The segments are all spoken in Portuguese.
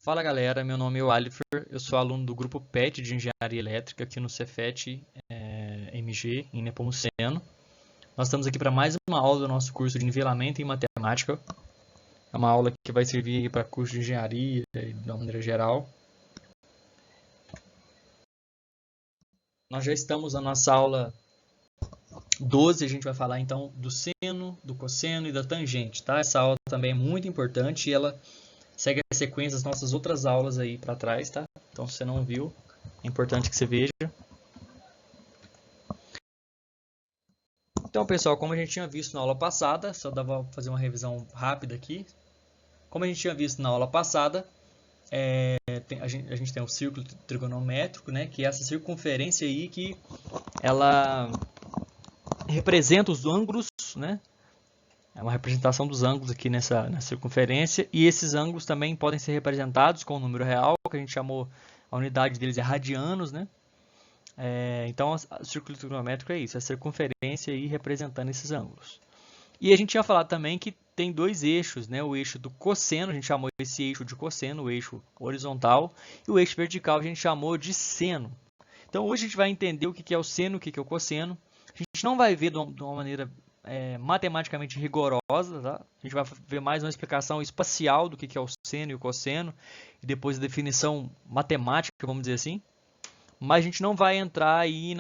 Fala galera, meu nome é Alifer, eu sou aluno do grupo PET de Engenharia Elétrica aqui no Cefet MG, em Nepomuceno. Nós estamos aqui para mais uma aula do nosso curso de nivelamento em matemática. É uma aula que vai servir para curso de engenharia de uma maneira geral. Nós já estamos na nossa aula 12, a gente vai falar então do seno, do cosseno e da tangente, tá? Essa aula também é muito importante e ela segue a sequência das nossas outras aulas aí para trás, tá? Então, se você não viu, é importante que você veja. Então, pessoal, como a gente tinha visto na aula passada, só dava para fazer uma revisão rápida aqui. Como a gente tinha visto na aula passada, a gente tem um círculo trigonométrico, né? Que é essa circunferência aí que ela representa os ângulos, né? É uma representação dos ângulos aqui nessa circunferência. E esses ângulos também podem ser representados com o número real, que a gente chamou, a unidade deles é radianos, né? Então, o círculo trigonométrico é isso, a circunferência aí representando esses ângulos. E a gente tinha falado também que tem dois eixos, né? O eixo do cosseno, a gente chamou esse eixo de cosseno, o eixo horizontal, e o eixo vertical a gente chamou de seno. Então, hoje a gente vai entender o que é o seno, o que é o cosseno. A gente não vai ver de uma maneira matematicamente rigorosa, tá? A gente vai ver mais uma explicação espacial do que é o seno e o cosseno, e depois a definição matemática, vamos dizer assim. Mas a gente não vai entrar aí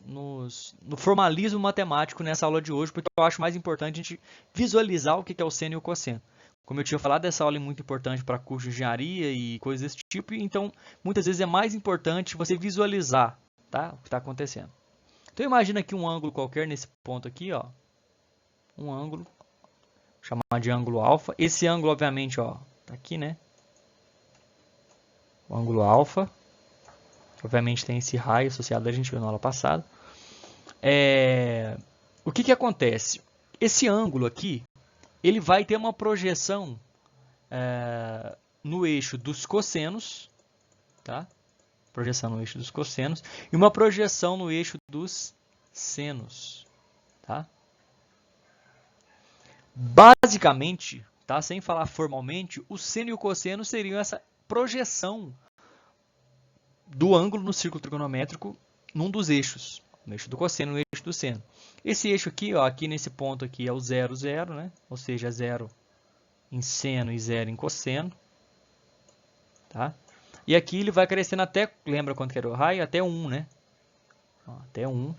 no formalismo matemático nessa aula de hoje, porque eu acho mais importante a gente visualizar o que é o seno e o cosseno. Como eu tinha falado, essa aula é muito importante para curso de engenharia e coisas desse tipo, então muitas vezes é mais importante você visualizar, tá? O que está acontecendo. Então imagina aqui um ângulo qualquer nesse ponto aqui, ó. Um ângulo, vou chamar de ângulo alfa. Esse ângulo, obviamente, ó, tá aqui, né? O ângulo alfa. Obviamente tem esse raio associado, a gente viu na aula passada. O que acontece? Esse ângulo aqui, ele vai ter uma projeção no eixo dos cossenos, tá? Projeção no eixo dos cossenos e uma projeção no eixo dos senos, tá? Basicamente, tá? Sem falar formalmente, o seno e o cosseno seriam essa projeção do ângulo no círculo trigonométrico num dos eixos, no eixo do cosseno e no eixo do seno. Esse eixo aqui, ó, aqui nesse ponto aqui é o 0, 0, né? Ou seja, 0 em seno e 0 em cosseno, tá? E aqui ele vai crescendo até, lembra quanto que era o raio? Até 1, né? Ó, até 1.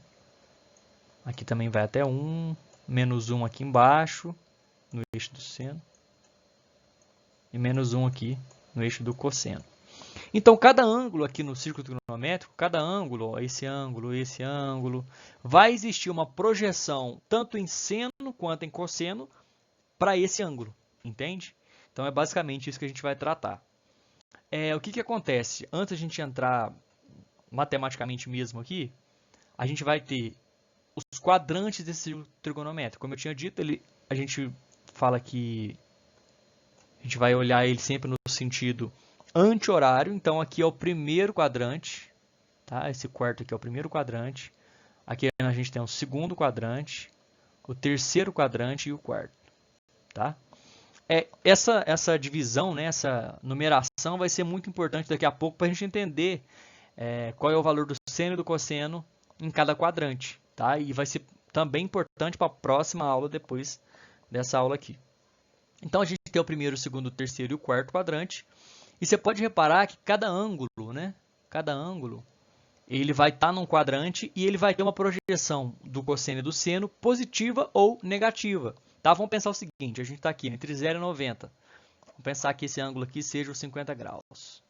Aqui também vai até 1, menos 1 aqui embaixo, no eixo do seno, e menos 1 aqui no eixo do cosseno. Então, cada ângulo aqui no círculo trigonométrico, cada ângulo, ó, esse ângulo, vai existir uma projeção tanto em seno quanto em cosseno para esse ângulo, entende? Então, é basicamente isso que a gente vai tratar. O que acontece? Antes de a gente entrar matematicamente mesmo aqui, a gente vai ter os quadrantes desse círculo trigonométrico. Como eu tinha dito, a gente fala que a gente vai olhar ele sempre no sentido anti-horário, então aqui é o primeiro quadrante, tá? Esse quarto aqui é o primeiro quadrante. Aqui a gente tem o segundo quadrante, o terceiro quadrante e o quarto, tá? Essa divisão, né, essa numeração vai ser muito importante daqui a pouco para a gente entender qual é o valor do seno e do cosseno em cada quadrante, tá? E vai ser também importante para a próxima aula depois dessa aula aqui. Então a gente tem o primeiro, o segundo, o terceiro e o quarto quadrante. E você pode reparar que cada ângulo, né? Cada ângulo, ele vai estar num quadrante e ele vai ter uma projeção do cosseno e do seno positiva ou negativa. Tá? Vamos pensar o seguinte, a gente está aqui entre 0 e 90. Vamos pensar que esse ângulo aqui seja os 50 graus.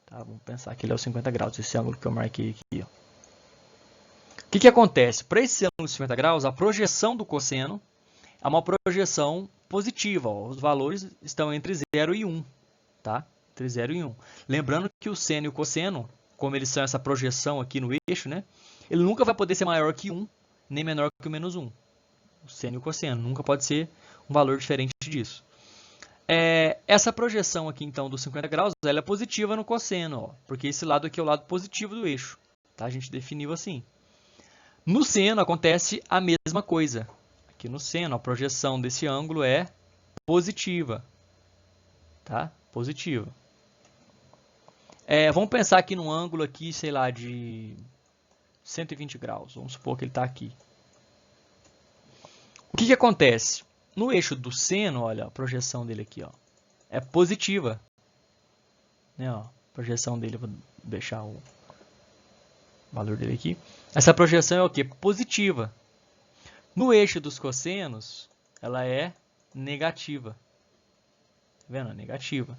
Tá? Vamos pensar que ele é os 50 graus, esse ângulo que eu marquei aqui. Ó. O que acontece? Para esse ângulo de 50 graus, a projeção do cosseno é uma projeção positiva. Ó. Os valores estão entre 0 e 1. Tá? Entre 0 e 1. Lembrando que o seno e o cosseno, como eles são essa projeção aqui no eixo, né? Ele nunca vai poder ser maior que 1, nem menor que o menos 1. O seno e o cosseno. Nunca pode ser um valor diferente disso. Essa projeção aqui, então, dos 50 graus, ela é positiva no cosseno, ó, porque esse lado aqui é o lado positivo do eixo. Tá? A gente definiu assim. No seno acontece a mesma coisa. Aqui no seno, a projeção desse ângulo é positiva. Tá? Positiva. Vamos pensar aqui num ângulo aqui, sei lá, de 120 graus. Vamos supor que ele está aqui. O que acontece? No eixo do seno, olha, a projeção dele aqui, ó, é positiva. Né, ó, a projeção dele, vou deixar o valor dele aqui. Essa projeção é o quê? Positiva. No eixo dos cossenos, ela é negativa. Tá vendo? Negativa.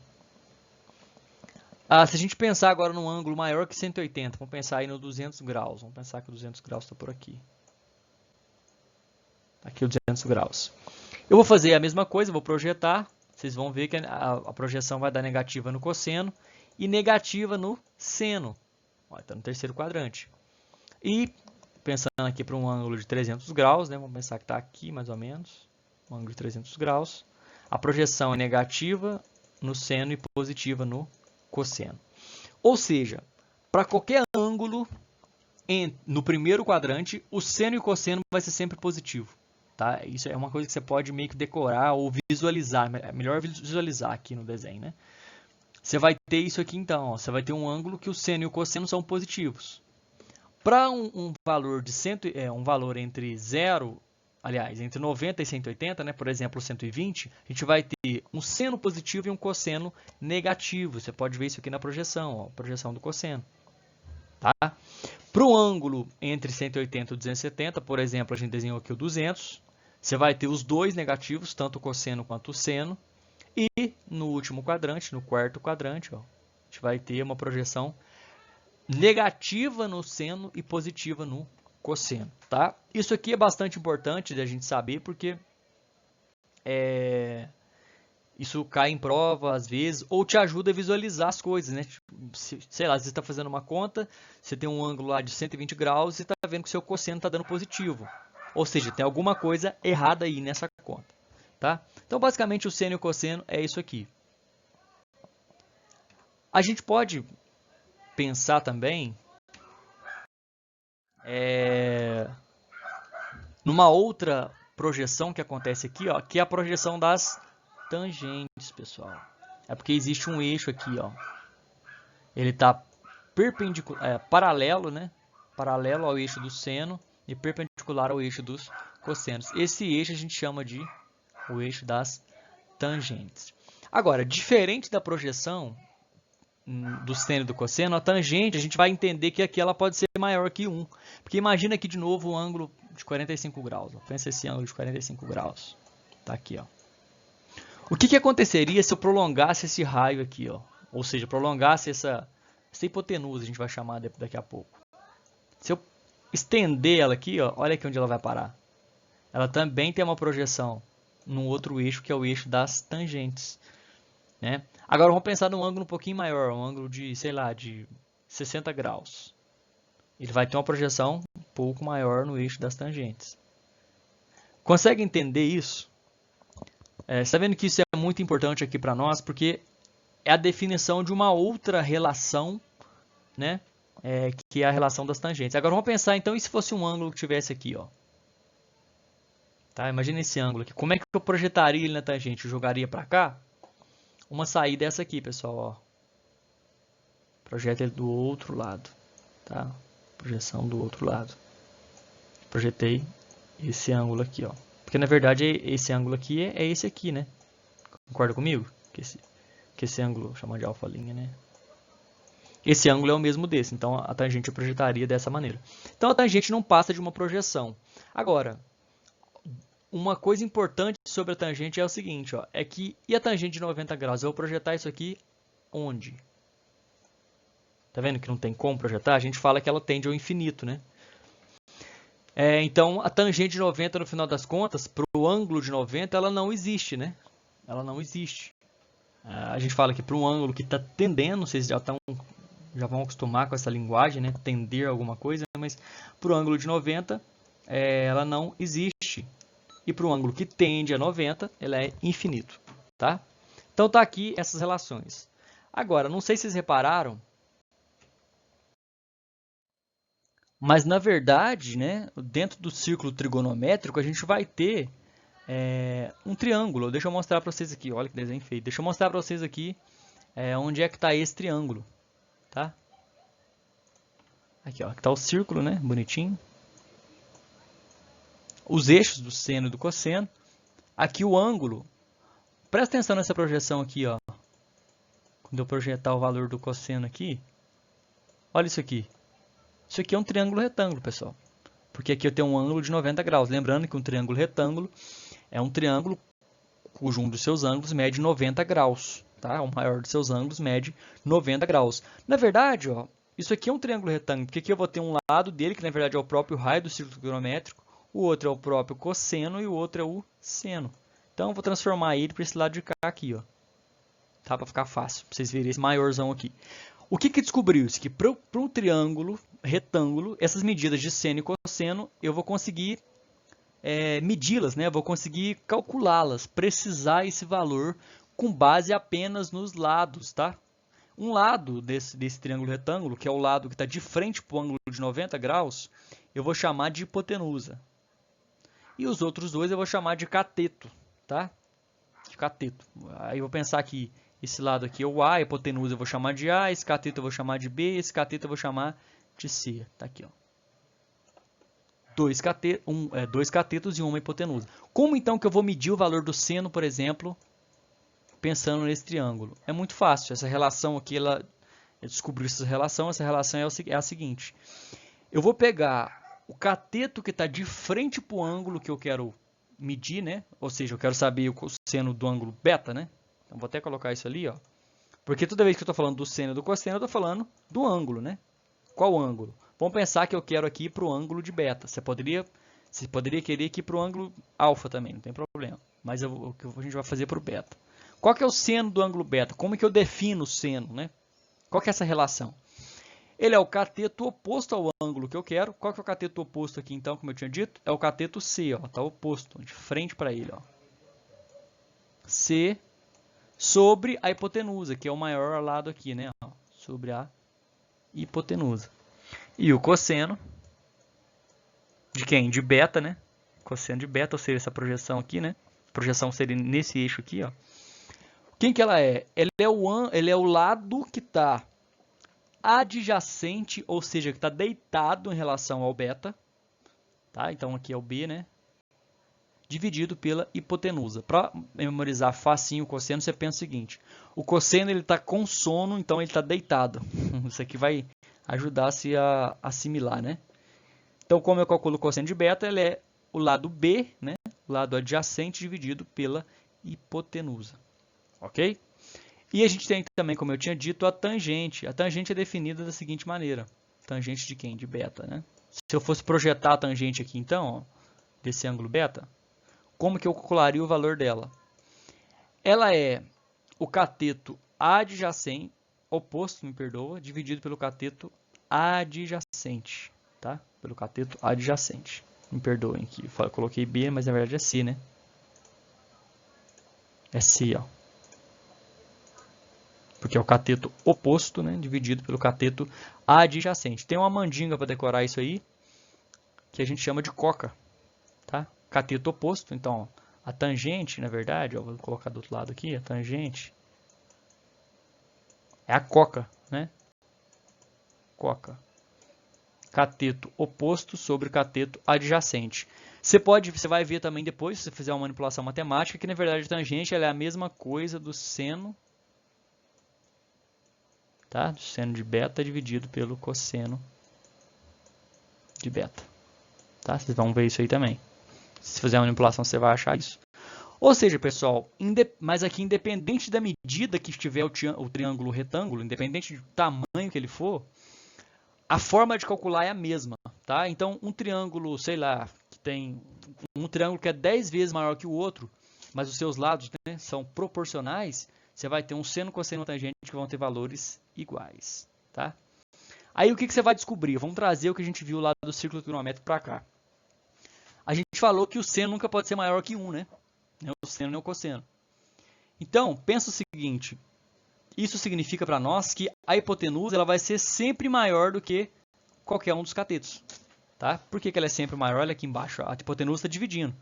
Se a gente pensar agora num ângulo maior que 180, vamos pensar aí no 200 graus. Vamos pensar que o 200 graus está por aqui. Aqui o 200 graus. Eu vou fazer a mesma coisa, vou projetar. Vocês vão ver que a projeção vai dar negativa no cosseno e negativa no seno. Está no terceiro quadrante. E pensando aqui para um ângulo de 300 graus, né? Vamos pensar que está aqui mais ou menos, um ângulo de 300 graus. A projeção é negativa no seno e positiva no cosseno. Ou seja, para qualquer ângulo no primeiro quadrante, o seno e o cosseno vai ser sempre positivo. Tá? Isso é uma coisa que você pode meio que decorar ou visualizar. É melhor visualizar aqui no desenho. Né? Você vai ter isso aqui então. Ó, você vai ter um ângulo que o seno e o cosseno são positivos. Para um valor de um valor entre 0, aliás, entre 90 e 180, né, por exemplo, 120, a gente vai ter um seno positivo e um cosseno negativo. Você pode ver isso aqui na projeção, ó, projeção do cosseno. Tá? Para um ângulo entre 180 e 270, por exemplo, a gente desenhou aqui o 200, você vai ter os dois negativos, tanto o cosseno quanto o seno. E no último quadrante, no quarto quadrante, ó, a gente vai ter uma projeção negativa no seno e positiva no cosseno, tá? Isso aqui é bastante importante da gente saber, porque isso cai em prova às vezes, ou te ajuda a visualizar as coisas, né? Sei lá, você está fazendo uma conta, você tem um ângulo lá de 120 graus e está vendo que o seu cosseno está dando positivo. Ou seja, tem alguma coisa errada aí nessa conta, tá? Então, basicamente, o seno e o cosseno é isso aqui. A gente pode pensar também numa outra projeção que acontece aqui, ó, que é a projeção das tangentes, pessoal. É porque existe um eixo aqui, ó. Ele está paralelo, né? Paralelo ao eixo do seno e perpendicular ao eixo dos cossenos. Esse eixo a gente chama de o eixo das tangentes. Agora, diferente da projeção do seno e do cosseno, a tangente, a gente vai entender que aqui ela pode ser maior que 1. Porque imagina aqui de novo o ângulo de 45 graus. Ó. Pensa esse ângulo de 45 graus. Tá aqui, ó. O que aconteceria se eu prolongasse esse raio aqui, ó? Ou seja, prolongasse essa hipotenusa, a gente vai chamar daqui a pouco. Se eu estender ela aqui, ó, olha aqui onde ela vai parar. Ela também tem uma projeção num outro eixo, que é o eixo das tangentes. Né? Agora vamos pensar num ângulo um pouquinho maior, um ângulo de, sei lá, de 60 graus. Ele vai ter uma projeção um pouco maior no eixo das tangentes. Consegue entender isso? Você está vendo que isso é muito importante aqui para nós, porque é a definição de uma outra relação, né? Que é a relação das tangentes. Agora vamos pensar então, e se fosse um ângulo que tivesse aqui, ó? Tá? Imagina esse ângulo aqui. Como é que eu projetaria ele na tangente? Eu jogaria para cá? Uma saída é essa aqui, pessoal. Ó. Projeta ele do outro lado. Tá? Projeção do outro lado. Projetei esse ângulo aqui. Ó. Porque na verdade esse ângulo aqui é esse aqui, né? Concorda comigo? Que esse ângulo, chama de alfa linha, né? Esse ângulo é o mesmo desse. Então a tangente eu projetaria dessa maneira. Então a tangente não passa de uma projeção. Agora, uma coisa importante sobre a tangente é o seguinte, ó, é que, e a tangente de 90 graus? Eu vou projetar isso aqui onde? Tá vendo que não tem como projetar? A gente fala que ela tende ao infinito, né? Então, a tangente de 90, no final das contas, para o ângulo de 90, ela não existe, né? Ela não existe. A gente fala que para um ângulo que está tendendo, vocês já vão acostumar com essa linguagem, né? Tender alguma coisa, mas para o ângulo de 90, ela não existe. E para um ângulo que tende a 90, ela é infinito, tá? Então tá aqui essas relações. Agora, não sei se vocês repararam, mas na verdade, né, dentro do círculo trigonométrico, a gente vai ter um triângulo. Deixa eu mostrar para vocês aqui, olha que desenho feio. Deixa eu mostrar para vocês aqui onde é que está esse triângulo. tá? Aqui, ó, aqui tá o círculo, né? Bonitinho. Os eixos do seno e do cosseno. Aqui o ângulo. Presta atenção nessa projeção aqui, ó. Quando eu projetar o valor do cosseno aqui, olha isso aqui. Isso aqui é um triângulo retângulo, pessoal. Porque aqui eu tenho um ângulo de 90 graus. Lembrando que um triângulo retângulo é um triângulo cujo um dos seus ângulos mede 90 graus. Tá? O maior dos seus ângulos mede 90 graus. Na verdade, ó, isso aqui é um triângulo retângulo, porque aqui eu vou ter um lado dele, que na verdade é o próprio raio do círculo trigonométrico, o outro é o próprio cosseno e o outro é o seno. Então, eu vou transformar ele para esse lado de cá aqui, ó. Tá? Para ficar fácil, para vocês verem esse maiorzão aqui. O que descobriu-se? Que para um triângulo retângulo, essas medidas de seno e cosseno, eu vou conseguir medi-las, né? Vou conseguir calculá-las, precisar esse valor com base apenas nos lados, tá? Um lado desse triângulo retângulo, que é o lado que está de frente para o ângulo de 90 graus, eu vou chamar de hipotenusa. E os outros dois eu vou chamar de cateto, tá? De cateto. Aí eu vou pensar que esse lado aqui é o A, a hipotenusa eu vou chamar de A, esse cateto eu vou chamar de B, esse cateto eu vou chamar de C. Tá aqui, ó. Dois catetos e uma hipotenusa. Como então que eu vou medir o valor do seno, por exemplo, pensando nesse triângulo? É muito fácil. Essa relação aqui, eu descobri essa relação é a seguinte. Eu vou pegar o cateto que está de frente para o ângulo que eu quero medir, né? Ou seja, eu quero saber o seno do ângulo beta, né? Então, vou até colocar isso ali, ó. Porque toda vez que eu estou falando do seno e do cosseno, eu estou falando do ângulo, né? Qual ângulo? Vamos pensar que eu quero aqui para o ângulo de beta. Você poderia querer aqui para o ângulo alfa também, não tem problema. Mas o que a gente vai fazer para o beta. Qual que é o seno do ângulo beta? Como que eu defino o seno, né? Qual que é essa relação? Ele é o cateto oposto ao ângulo que eu quero. Qual que é o cateto oposto aqui, então, como eu tinha dito? É o cateto C, ó, tá oposto, de frente para ele, ó. C sobre a hipotenusa, que é o maior lado aqui, né? Ó, sobre a hipotenusa. E o cosseno de quem? De beta, né? Cosseno de beta, ou seja, essa projeção aqui, né? A projeção seria nesse eixo aqui, ó. Quem que ela é? Ele é o lado que está adjacente, ou seja, que está deitado em relação ao beta. Tá? Então, aqui é o B, né? Dividido pela hipotenusa. Para memorizar facinho o cosseno, você pensa o seguinte. O cosseno está com sono, então ele está deitado. Isso aqui vai ajudar-se a assimilar, né? Então, como eu calculo o cosseno de beta, ele é o lado B, né? O lado adjacente dividido pela hipotenusa. Ok? E a gente tem também, como eu tinha dito, a tangente. A tangente é definida da seguinte maneira. Tangente de quem? De beta, né? Se eu fosse projetar a tangente aqui, então, ó, desse ângulo beta, como que eu calcularia o valor dela? Ela é o cateto adjacente, oposto, me perdoa, dividido pelo cateto adjacente, tá? Pelo cateto adjacente. Me perdoem aqui, eu coloquei B, mas na verdade é C, né? É C, ó. Porque é o cateto oposto, né, dividido pelo cateto adjacente. Tem uma mandinga para decorar isso aí, que a gente chama de coca. Tá? Cateto oposto, então, ó, a tangente, na verdade, ó, vou colocar do outro lado aqui, a tangente é a coca, né? Coca. Cateto oposto sobre cateto adjacente. Você vai ver também depois, se você fizer uma manipulação matemática, que na verdade a tangente ela é a mesma coisa do seno, tá? Do seno de beta dividido pelo cosseno de beta. Tá? Vocês vão ver isso aí também. Se fizer uma manipulação, você vai achar isso. Ou seja, pessoal, mas aqui independente da medida que estiver o triângulo retângulo, independente do tamanho que ele for, a forma de calcular é a mesma. Tá? Então, um triângulo, sei lá, que tem um triângulo que é 10 vezes maior que o outro, mas os seus lados, né, são proporcionais, você vai ter um seno, cosseno e tangente que vão ter valores iguais. Tá? Aí o que você vai descobrir? Vamos trazer o que a gente viu lá do círculo trigonométrico para cá. A gente falou que o seno nunca pode ser maior que 1, né? Nem o seno nem o cosseno. Então, pensa o seguinte. Isso significa para nós que a hipotenusa ela vai ser sempre maior do que qualquer um dos catetos. Tá? Por que ela é sempre maior? Olha aqui embaixo, a hipotenusa está dividindo.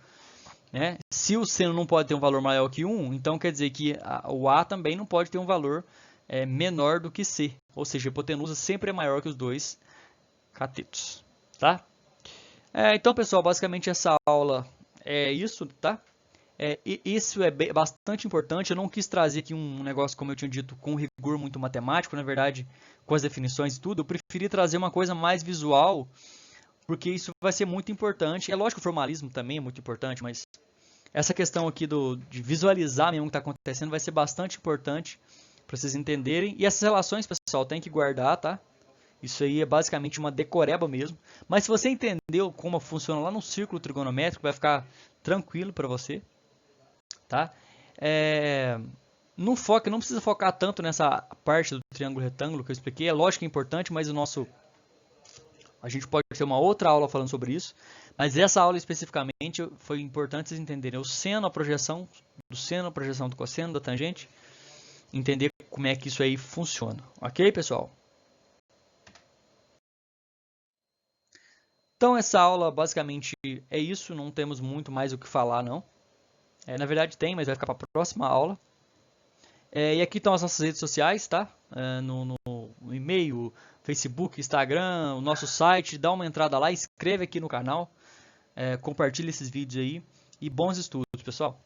Né? Se o seno não pode ter um valor maior que 1, então quer dizer que o A também não pode ter um valor é menor do que C, ou seja, a hipotenusa sempre é maior que os dois catetos, tá? Então, pessoal, basicamente essa aula é isso, tá? Isso é bastante importante. Eu não quis trazer aqui um negócio, como eu tinha dito, com rigor muito matemático, na verdade, com as definições e tudo. Eu preferi trazer uma coisa mais visual, porque isso vai ser muito importante. É lógico que o formalismo também é muito importante, mas essa questão aqui de visualizar mesmo o que está acontecendo vai ser bastante importante para vocês entenderem. E essas relações, pessoal, tem que guardar, tá? Isso aí é basicamente uma decoreba mesmo. Mas se você entendeu como funciona lá no círculo trigonométrico, vai ficar tranquilo para você, tá? Não precisa focar tanto nessa parte do triângulo retângulo que eu expliquei. É lógico que é importante, mas a gente pode ter uma outra aula falando sobre isso. Mas essa aula especificamente foi importante vocês entenderem o seno, a projeção do cosseno, da tangente, entender como é que isso aí funciona. Ok, pessoal? Então essa aula basicamente é isso, não temos muito mais o que falar não. Na verdade tem, mas vai ficar para a próxima aula. E aqui estão as nossas redes sociais, tá? No e-mail, Facebook, Instagram, o nosso site. Dá uma entrada lá, inscreve aqui no canal, compartilha esses vídeos aí e bons estudos, pessoal!